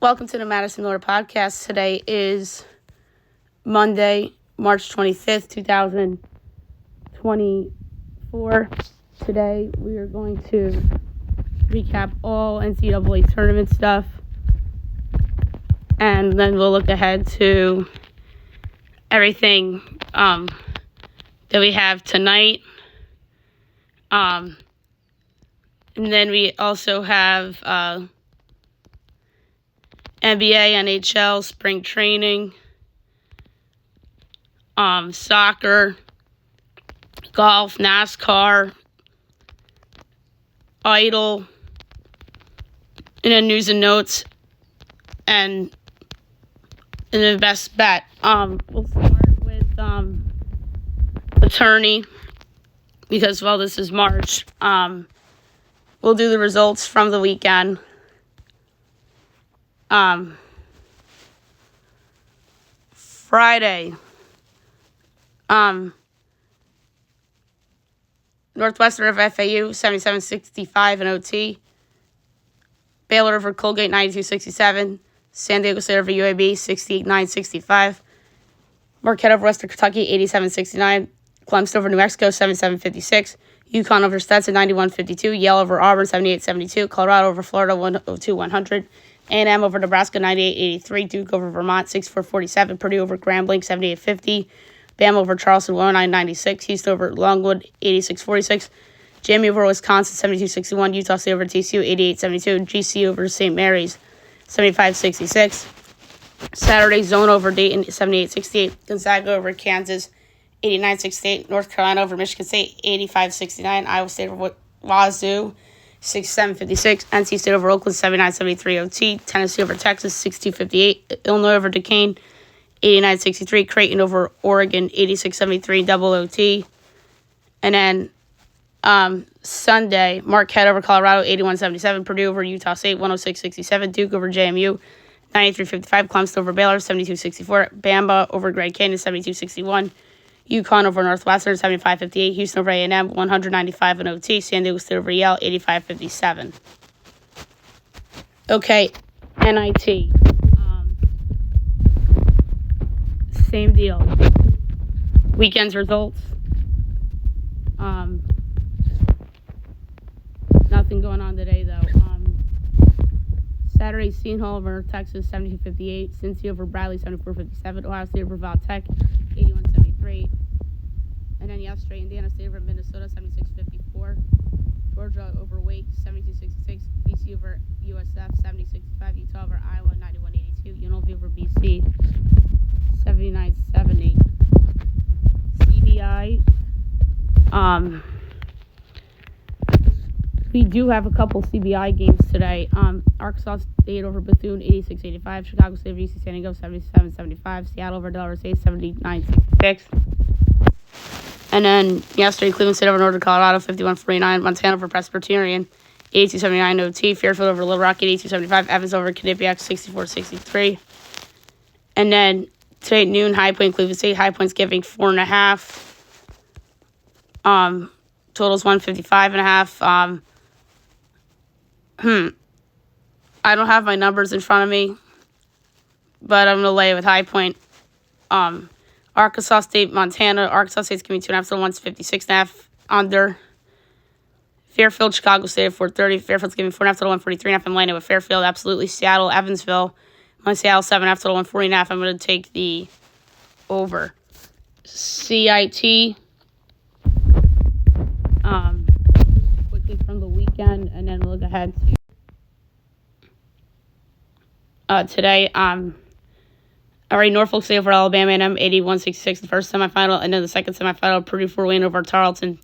Welcome to the Madison Miller Podcast. Today is Monday, March 25th, 2024. Today we are going to recap all NCAA tournament stuff, and then we'll look ahead to everything that we have tonight. And then we also have NBA, NHL, spring training, soccer, golf, NASCAR, Idol, and then news and notes, and the best bet. We'll start with attorney, because, well, this is March. We'll do the results from the weekend. Friday, Northwestern of FAU, 77-65 in OT. Baylor over Colgate, 92-67. San Diego State over UAB, 68-9-65. Marquette over Western Kentucky, 87-69. Clemson over New Mexico, 77-56. UConn over Stetson, 91-52. Yale over Auburn, 78-72. Colorado over Florida, 102-100. A&M over Nebraska, 98-83. Duke over Vermont, 64-47. Purdue over Grambling, 78-50. Bama over Charleston, 109-96. Houston over Longwood, 86-46. JMU over Wisconsin, 72-61. Utah State over TCU, 88-72. GC over St. Mary's, 75-66. Saturday, Zone over Dayton, 78-68. Gonzaga over Kansas, 89-68. North Carolina over Michigan State, 85-69. Iowa State over Wazoo, 67-56. NC State over Oakland, 79-73 OT. Tennessee over Texas, 62-58. Illinois over Duquesne, 89-63. Creighton over Oregon, 86-73 double OT. And then Sunday, Marquette over Colorado, 81-77. Purdue over Utah State, 106-67. Duke over JMU, 93-55. Clemson over Baylor, 72-64. Bama over Grand Canyon, 72-61. UConn over Northwestern, 75-58. Houston over A&M, 195 in OT. San Diego State over Yale, 85-57. Okay, NIT. Same deal. Weekend's results. Nothing going on today, though. Saturday, Seton Hall over Texas, 72-58. Cincy over Bradley, 74-57. Ohio State over Val-Tech, 81-73. And then yesterday, Indiana State over Minnesota, 76-54. Georgia over Wake, 72-66. BC over USF, 70-65. Utah over Iowa, 91-82. UNLV over BC, 79-70. CBI. We do have a couple CBI games today. Arkansas State over Bethune, 86-85. Chicago State over UC San Diego, 77-75. Seattle over Delaware State, 79-66. And then yesterday, Cleveland State over Northern Colorado, 51-49. Montana over Presbyterian, 82-79 OT. Fairfield over Little Rock, 82-75. Evans over Quinnipiac, 64-63. And then today at noon, High Point, Cleveland State. High Point's giving 4.5. Total's 155.5. I don't have my numbers in front of me, but I'm going to lay it with High Point. Arkansas State, Montana. Arkansas State's giving 2.5, so 156.5 under. Fairfield, Chicago State at 430. Fairfield's giving 4.5 to 143.5. I'm laying it with Fairfield, absolutely. Seattle, Evansville. My Seattle 7.5 to 140.5. I'm going to take the over. CIT. Quickly from the weekend, and then we'll look ahead to today. All right, Norfolk State over Alabama A&M, 81-66 the first semifinal, and then the second semifinal, Purdue 4 win over Tarleton.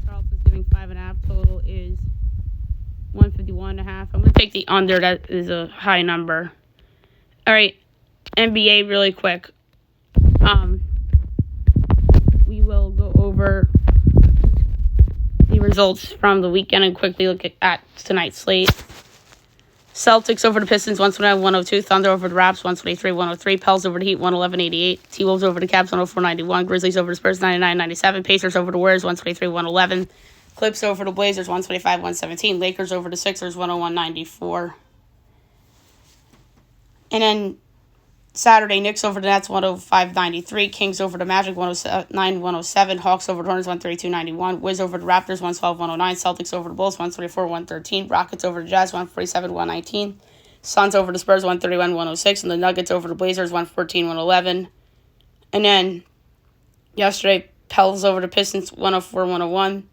Tarleton's giving 5.5. Total is 151.5. I'm going to take the under. That is a high number. All right, NBA really quick. We will go over the results from the weekend and quickly look at tonight's slate. Celtics over the Pistons, 129-102. Thunder over the Raps, 123-103. Pels over the Heat, 111-88. T-Wolves over the Cavs, 104-91. Grizzlies over the Spurs, 99-97. Pacers over the Warriors, 123-111. Clips over the Blazers, 125-117. Lakers over the Sixers, 101-94. And then Saturday, Knicks over the Nets, 105-93. Kings over the Magic, 109-107. Hawks over the Hornets, 132-91. Wiz over the Raptors, 112-109. Celtics over the Bulls, 124-113. Rockets over the Jazz, 147-119. Suns over the Spurs, 131-106. And the Nuggets over the Blazers, 114-111. And then yesterday, Pels over the Pistons, 104-101.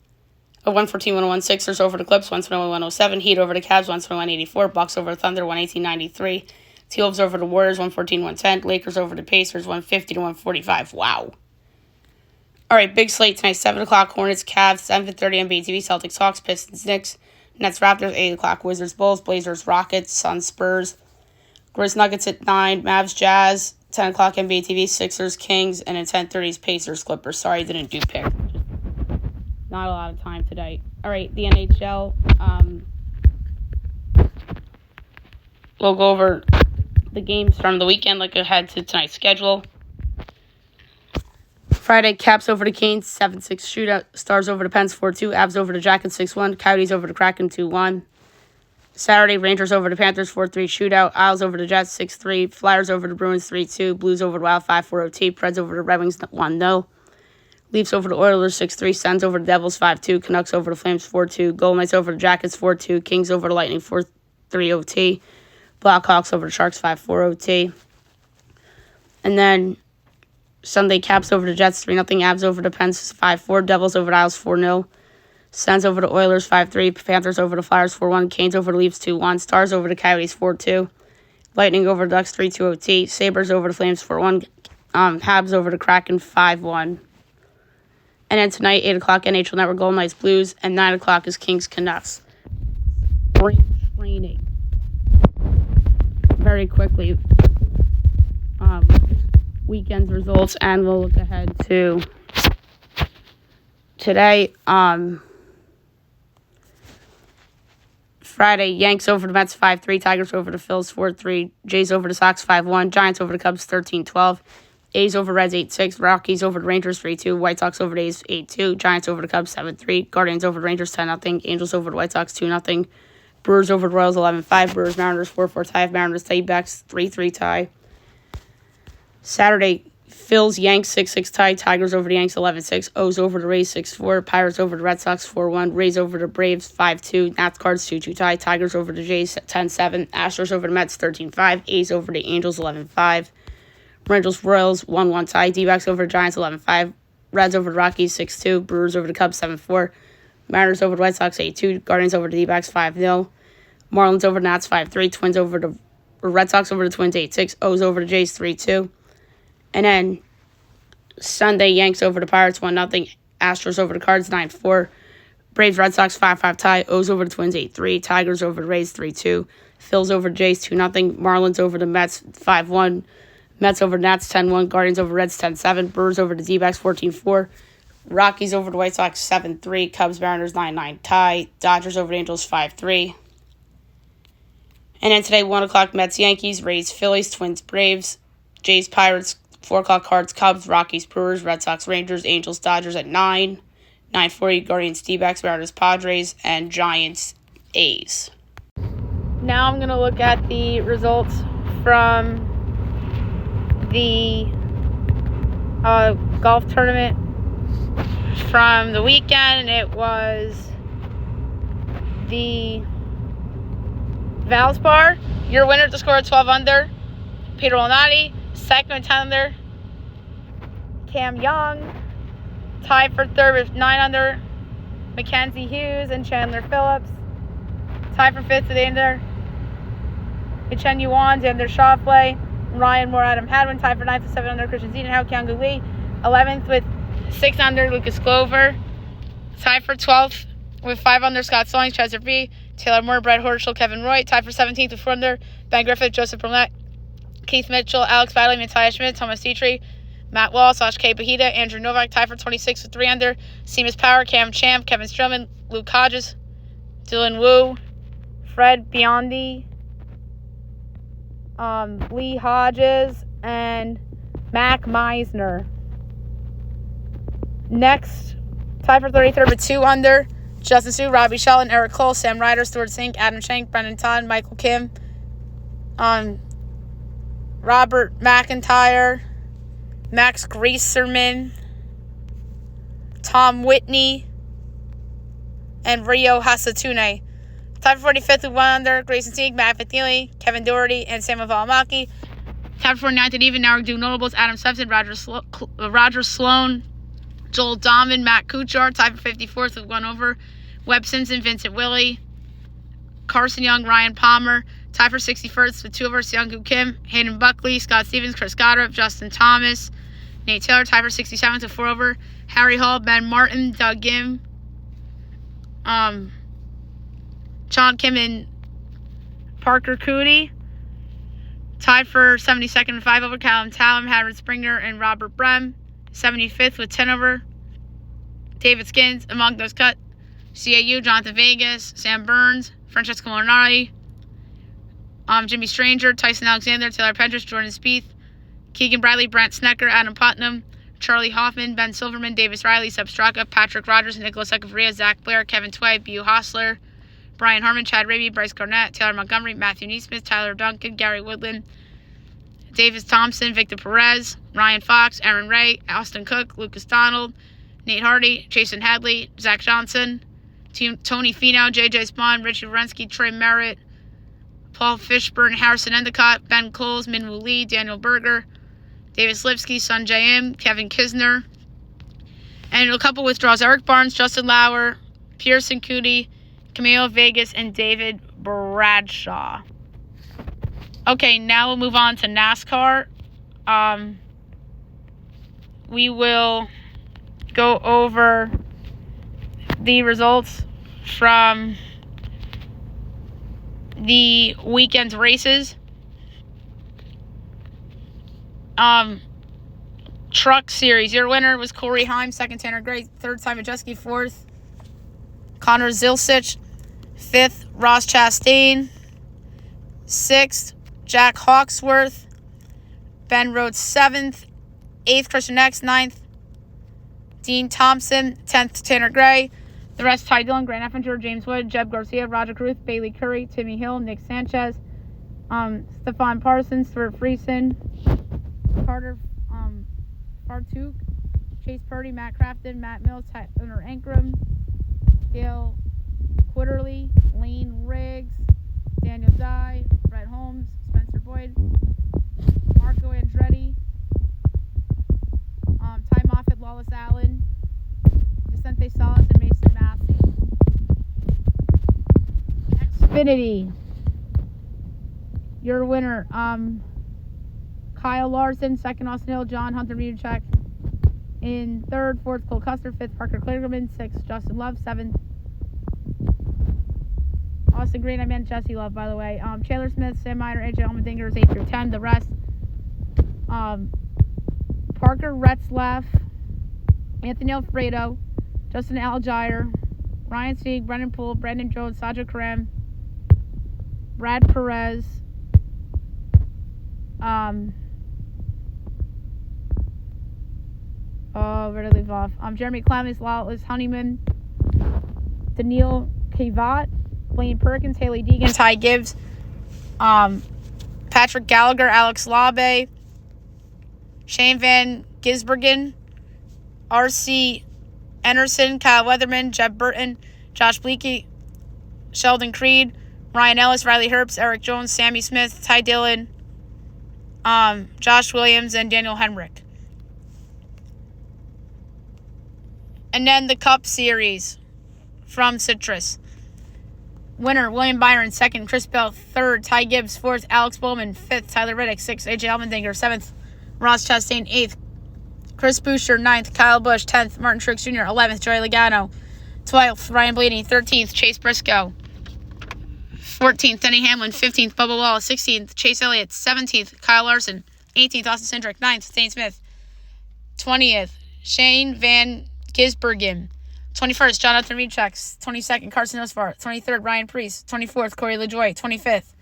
114-101. Sixers over the Clips, 121-107. Heat over the Cavs, 121-84. Bucks over the Thunder, 118-93. T-Wolves over the Warriors, 114-110. Lakers over the Pacers, 150-145. Wow. All right, big slate tonight, 7 o'clock, Hornets, Cavs, 7:30 NBA TV, Celtics, Hawks, Pistons, Knicks, Nets, Raptors, 8 o'clock, Wizards, Bulls, Blazers, Rockets, Suns, Spurs, Grizz, Nuggets at 9, Mavs, Jazz, 10 o'clock NBA TV, Sixers, Kings, and at 10:30 Pacers, Clippers. Sorry, I didn't do picks. Not a lot of time today. All right, the NHL, we'll go over the games from the weekend, look ahead to tonight's schedule. Friday, Caps over the Canes, 7-6 shootout. Stars over the Pens, 4-2. Avs over the Jackets, 6-1. Coyotes over the Kraken, 2-1. Saturday, Rangers over the Panthers, 4-3 shootout. Isles over the Jets, 6-3. Flyers over the Bruins, 3-2. Blues over the Wild, 5-4 OT. Preds over the Red Wings, 1-0. Leafs over the Oilers, 6-3. Sens over the Devils, 5-2. Canucks over the Flames, 4-2. Golden Knights over the Jackets, 4-2. Kings over the Lightning, 4-3 OT. Blackhawks over the Sharks, 5-4 OT. And then Sunday, Caps over the Jets, 3-0. Avs over the Pens, 5-4. Devils over the Isles, 4-0. Sens over the Oilers, 5-3. Panthers over the Flyers, 4-1. Canes over the Leafs, 2-1. Stars over the Coyotes, 4-2. Lightning over the Ducks, 3-2 OT. Sabres over the Flames, 4-1. Habs over the Kraken, 5-1. And then tonight, 8 o'clock, NHL Network, Golden Knights, Blues. And 9 o'clock is Kings, Canucks. Spring training. Very quickly. Weekend's results, and we'll look ahead to today. Friday, Yanks over the Mets, 5-3. Tigers over the Phils, 4-3. Jays over the Sox, 5-1. Giants over the Cubs, 13-12. A's over Reds, 8-6. Rockies over the Rangers, 3-2. White Sox over the A's, 8-2. Giants over the Cubs, 7-3. Guardians over the Rangers, 10-0. Angels over the White Sox, 2-0. Brewers over the Royals, 11-5. Brewers, Mariners, 4-4 tie. Mariners, Diamondbacks, 3-3 tie. Saturday, Phils, Yanks, 6-6 tie. Tigers over the Yanks, 11-6. O's over the Rays, 6-4. Pirates over the Red Sox, 4-1. Rays over the Braves, 5-2. Nats, Cards, 2-2 tie. Tigers over the Jays, 10-7. Astros over the Mets, 13-5. A's over the Angels, 11-5. Rangers, Royals, 1-1 tie. D-backs over the Giants, 11-5. Reds over the Rockies, 6-2. Brewers over the Cubs, 7-4. Mariners over the White Sox, 8-2. Guardians over the D-backs, 5-0. Marlins over the Nats, 5-3. Twins over the Red Sox over the Twins, 8-6. O's over the Jays, 3-2. And then Sunday, Yanks over the Pirates, 1-0. Astros over the Cards, 9-4. Braves, Red Sox, 5-5 tie. O's over the Twins, 8-3. Tigers over the Rays, 3-2. Phils over the Jays, 2-0. Marlins over the Mets, 5-1. Mets over the Nats, 10-1. Guardians over Reds, 10-7. Brewers over the D-backs, 14-4. Rockies over the White Sox, 7-3. Cubs, Mariners, 9-9 tie. Dodgers over the Angels, 5-3. And then today, 1 o'clock, Mets, Yankees, Rays, Phillies, Twins, Braves, Jays, Pirates, 4 o'clock, Cards, Cubs, Rockies, Brewers, Red Sox, Rangers, Angels, Dodgers at 9. 9:40, Guardians, D-backs, Mariners, Padres, and Giants, A's. Now I'm going to look at the results from the golf tournament from the weekend. It was the Valspar. Your winner to score 12 under, Peter Lonati. Second with 10 under, Cam Young. Tied for third with 9 under, Mackenzie Hughes and Chandler Phillips. Tied for fifth with 8 under, Chen Yuan, Xander Schauffele, Ryan Moore, Adam Hadwin. Tied for 9th with 7 under, Christian Ziedenhout, Kyung Lee. 11th with 6 under, Lucas Glover. Tied for 12th with 5 under, Scott Stallings, Chester B. Taylor Moore, Brett Horschel, Kevin Roy. Tied for 17th with 4 under, Ben Griffith, Joseph Brunette, Keith Mitchell, Alex Badley, Matthias Schmidt, Thomas Dietrich, Matt Wall, Sash K. Pahita, Andrew Novak. Tied for 26 with 3 under, Seamus Power, Cam Champ, Kevin Stroman, Luke Hodges, Dylan Wu, Fred Biondi, Lee Hodges, and Mac Meisner. Next, tied for 33rd with 2 under, Justin Sue, Robbie Shelton, Eric Cole, Sam Ryder, Stuart Sink, Adam Schenk, Brendan Todd, Michael Kim, Robert McIntyre, Max Grieserman, Tom Whitney, and Rio Hasatune. Tied for 45th with 1 under, Grayson Sieg, Matt Fittili, Kevin Doherty, and Samuel Valimaki. Tied for 49th and even, now we're doing notables: Adam Simpson, Roger Sloan, Joel Donovan, Matt Kuchar. Tied for 54th with 1 over, Webb Simpson, Vincent Willey, Carson Young, Ryan Palmer. Tied for 61st with 2 over, Seung-Woo Kim, Hayden Buckley, Scott Stevens, Chris Goddard, Justin Thomas, Nate Taylor. Tied for 67th with 4 over, Harry Hall, Ben Martin, Doug Gim, John Kim, and Parker Cootie. Tied for 72nd with 5 over, Callum Talon, Harold Springer, and Robert Brem. 75th with 10 over, David Skins. Among those cut, CAU, Jonathan Vegas, Sam Burns, Francesco Molinari, Jimmy Stranger, Tyson Alexander, Taylor Pendrith, Jordan Spieth, Keegan Bradley, Brent Snecker, Adam Putnam, Charlie Hoffman, Ben Silverman, Davis Riley, Seb Straka, Patrick Rogers, Nicholas Echeverria, Zach Blair, Kevin Tway, Bu Hostler, Brian Harmon, Chad Raby, Bryce Garnett, Taylor Montgomery, Matthew Neesmith, Tyler Duncan, Gary Woodland, Davis Thompson, Victor Perez, Ryan Fox, Aaron Ray, Austin Cook, Lucas Donald, Nate Hardy, Jason Hadley, Zach Johnson, Tony Finau, JJ Spawn, Richard Wrensky, Trey Merritt, Paul Fishburne, Harrison Endicott, Ben Coles, Minwoo Lee, Daniel Berger, Davis Lipsky, Sunjay Im, Kevin Kisner. And a couple withdrawals: Eric Barnes, Justin Lauer, Pearson Cootie, Camilo Vegas, and David Bradshaw. Okay, now we'll move on to NASCAR. We will go over the results from the weekend's races. Truck Series. Your winner was Corey Heim. Second, Tanner Gray. Third, Simon Jeske. Fourth, Connor Zilsich. Fifth, Ross Chastain. Sixth, Jack Hawksworth. Ben Rhodes, 7th. 8th, Christian X. 9th, Dean Thompson. 10th, Tanner Gray. The rest: Ty Dillon, Grant Effinger, James Wood, Jeb Garcia, Roger Caruth, Bailey Curry, Timmy Hill, Nick Sanchez, Stefan Parsons, Stuart Friesen, Carter Fartuk, Chase Purdy, Matt Crafton, Matt Mills, Tyler Ankrum, Dale Quitterly, Lane Riggs, Daniel Dye, Brett Holmes, Spencer Boyd, Marco Andretti, Ty Moffitt, Lawless Allen, Vicente Salas, and Mason Massey. Xfinity. Your winner, Kyle Larson. Second, Austin Hill, John Hunter Muchek. In third, fourth, Cole Custer. Fifth, Parker Kligerman. Sixth, Justin Love. Seventh, Austin Green. I meant Jesse Love, by the way. Chandler Smith, Sam Miner, AJ Allmendinger is 8 through 10. The rest, Parker Retzlaff, Anthony Alfredo, Justin Algier, Ryan Sieg, Brendan Poole, Brandon Jones, Saja Karam, Brad Perez, where did I leave off? Jeremy Clemens, Lawless Honeyman, Daniil Kvyat, Blaine Perkins, Haley Deegan, Ty Gibbs, Patrick Gallagher, Alex Labe, Shane Van Gisbergen, R.C. Anderson, Kyle Weatherman, Jeb Burton, Josh Bleakey, Sheldon Creed, Ryan Ellis, Riley Herbst, Eric Jones, Sammy Smith, Ty Dillon, Josh Williams, and Daniel Henrik. And then the Cup Series from Citrus. Winner, William Byron. Second, Chris Bell. Third, Ty Gibbs. Fourth, Alex Bowman. Fifth, Tyler Reddick. Sixth, AJ Allmendinger. Seventh, Ross Chastain. Eighth, Chris Boucher. Ninth, Kyle Busch. 10th, Martin Truex Jr. 11th, Joey Logano. 12th, Ryan Blaney. 13th, Chase Briscoe. 14th, Denny Hamlin. 15th, Bubba Wallace. 16th, Chase Elliott. 17th, Kyle Larson. 18th, Austin Cindric. 9th, Dane Smith. 20th, Shane Van Gisbergen. 21st, Jonathan Reedchek. 22nd, Carson Osvar. 23rd, Ryan Preece. 24th, Corey LaJoie. 25th,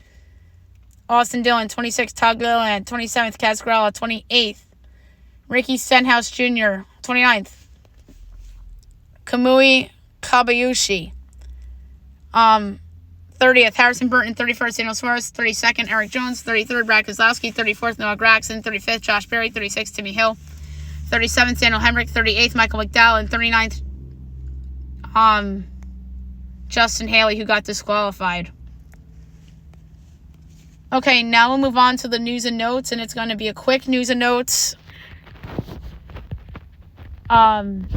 Austin Dillon. 26th, Todd Gilliland. 27th, Kaz Gralla. 28th, Ricky Stenhouse Jr. 29th, Kamui Kabayushi. 30th, Harrison Burton. 31st, Daniel Suarez. 32nd, Eric Jones. 33rd, Brad Keselowski. 34th, Noah Gragson. 35th, Josh Berry. 36th, Timmy Hill. 37th, Daniel Hemrick. 38th, Michael McDowell. And 39th, Justin Haley, who got disqualified. Okay, now we'll move on to the news and notes, and it's going to be a quick news and notes. I'm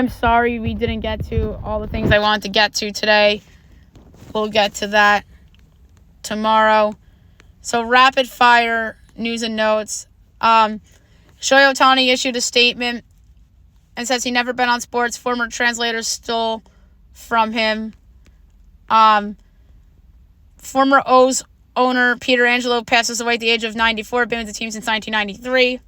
sorry we didn't get to all the things I wanted to get to today. We'll get to that tomorrow. So, rapid fire news and notes. Shohei Ohtani issued a statement and says he never bet on sports. Former translators stole from him. Former O's owner Peter Angelo passes away at the age of 94. Been with the team since 1993.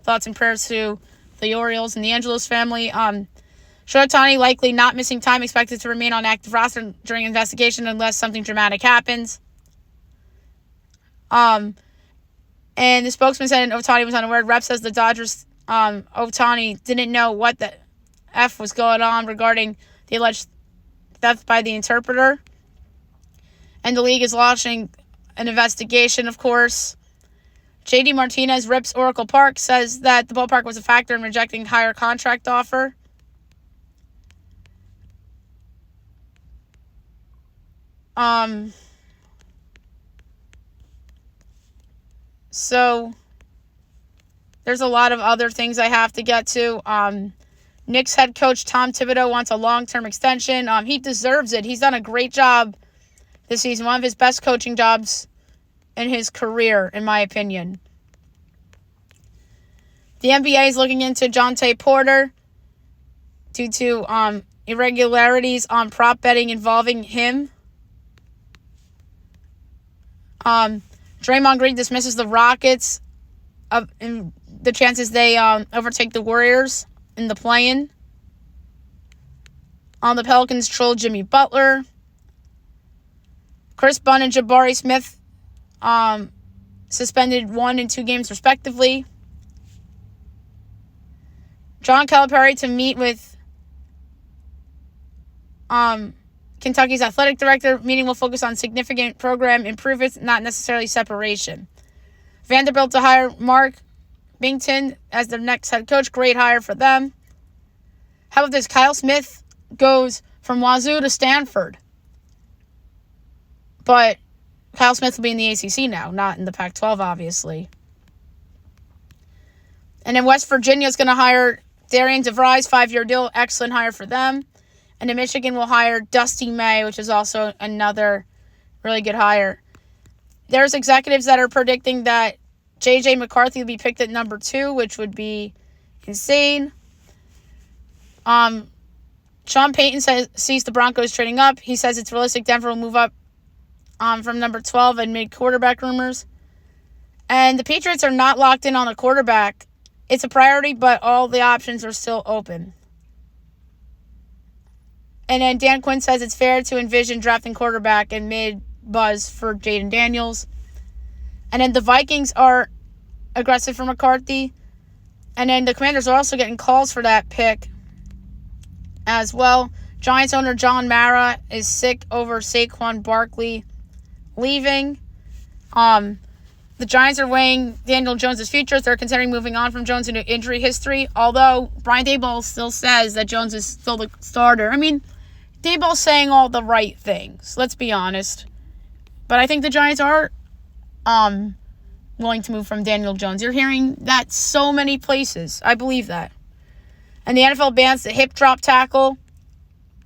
Thoughts and prayers to the Orioles and the Angelos family. Shohei Ohtani likely not missing time, expected to remain on active roster during investigation unless something dramatic happens. And the spokesman said Ohtani was unaware. Rep says the Dodgers, Ohtani didn't know what the F was going on regarding the alleged theft by the interpreter. And the league is launching an investigation, of course. J.D. Martinez, Rips Oracle Park, says that the ballpark was a factor in rejecting higher contract offer. So, there's a lot of other things I have to get to. Knicks head coach Tom Thibodeau wants a long-term extension. He deserves it. He's done a great job this season. One of his best coaching jobs in his career, in my opinion. The NBA is looking into Jonte Porter due to irregularities on prop betting involving him. Draymond Green dismisses the Rockets in the chances they overtake the Warriors in the play-in. The Pelicans troll Jimmy Butler. Chris Bunn and Jabari Smith suspended 1 and 2 games respectively. John Calipari to meet with Kentucky's athletic director. Meeting will focus on significant program improvements, not necessarily separation. Vanderbilt to hire Mark Bington as their next head coach. Great hire for them. How about this? Kyle Smith goes from Wazoo to Stanford. But Kyle Smith will be in the ACC now, not in the Pac-12, obviously. And then West Virginia is going to hire Darian DeVries, 5-year deal. Excellent hire for them. And then Michigan will hire Dusty May, which is also another really good hire. There's executives that are predicting that J.J. McCarthy will be picked at number 2, which would be insane. Sean Payton sees the Broncos trading up. He says it's realistic Denver will move up from number 12 amid quarterback rumors. And the Patriots are not locked in on a quarterback. It's a priority, but all the options are still open. And then Dan Quinn says it's fair to envision drafting quarterback in mid-buzz for Jaden Daniels. And then the Vikings are aggressive for McCarthy. And then the Commanders are also getting calls for that pick as well. Giants owner John Mara is sick over Saquon Barkley leaving. The Giants are weighing Daniel Jones' future. They're considering moving on from Jones into injury history, although Brian Daboll still says that Jones is still the starter. I mean, Daboll's saying all the right things, let's be honest. But I think the Giants are willing to move from Daniel Jones. You're hearing that so many places. I believe that. And the NFL bans the hip drop tackle.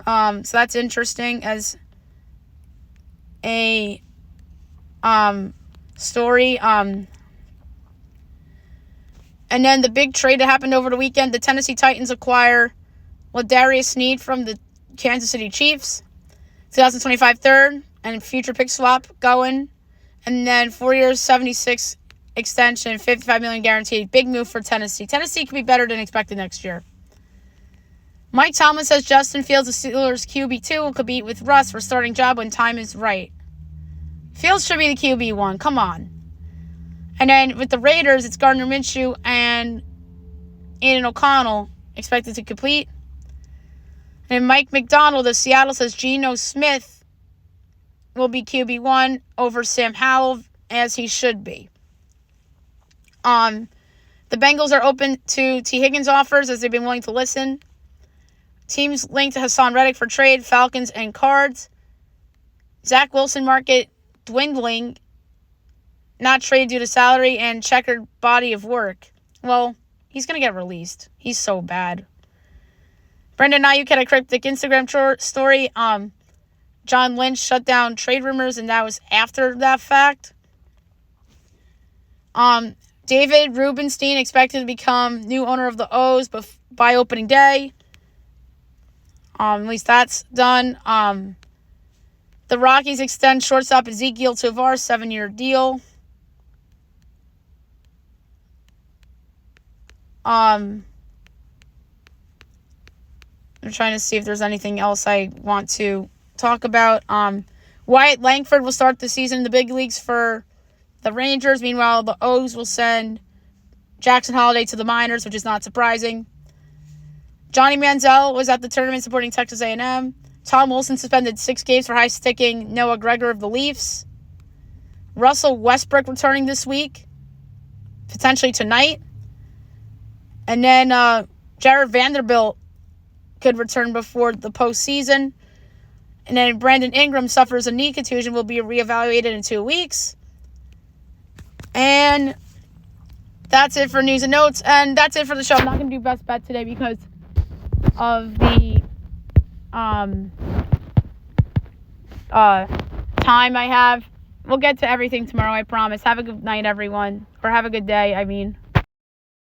So that's interesting as a story. And then the big trade that happened over the weekend, the Tennessee Titans acquire Ladarius Sneed from the Kansas City Chiefs. 2025 third and future pick swap going. And then 4 years, 76 extension, $55 million guaranteed. Big move for Tennessee. Tennessee could be better than expected next year. Mike Tomlin says Justin Fields, the Steelers' QB2, will compete with Russ for starting job when time is right. Fields should be the QB1. Come on. And then with the Raiders, it's Gardner Minshew and Aiden O'Connell expected to complete. And Mike McDonald of Seattle says Geno Smith will be QB1 over Sam Howell, as he should be. The Bengals are open to T. Higgins offers, as they've been willing to listen. Teams linked to Hassan Reddick for trade, Falcons and Cards. Zach Wilson market dwindling, not trade due to salary and checkered body of work. Well, he's going to get released. He's so bad. Brendan Ayuk had a cryptic Instagram story. John Lynch shut down trade rumors, and that was after that fact. David Rubenstein expected to become new owner of the O's by opening day. At least that's done. The Rockies extend shortstop Ezekiel Tovar 7-year deal. I'm trying to see if there's anything else I want to talk about. Wyatt Langford will start the season in the big leagues for the Rangers. Meanwhile, the O's will send Jackson Holliday to the minors, which is not surprising. Johnny Manziel was at the tournament supporting Texas A&M. Tom Wilson suspended 6 games for high-sticking Noah Gregor of the Leafs. Russell Westbrook returning this week, potentially tonight. And then Jared Vanderbilt could return before the postseason. And then Brandon Ingram suffers a knee contusion, will be reevaluated in 2 weeks. And that's it for news and notes. And that's it for the show. I'm not going to do best bet today because of the time I have. We'll get to everything tomorrow, I promise. Have a good night, everyone. Or have a good day, I mean.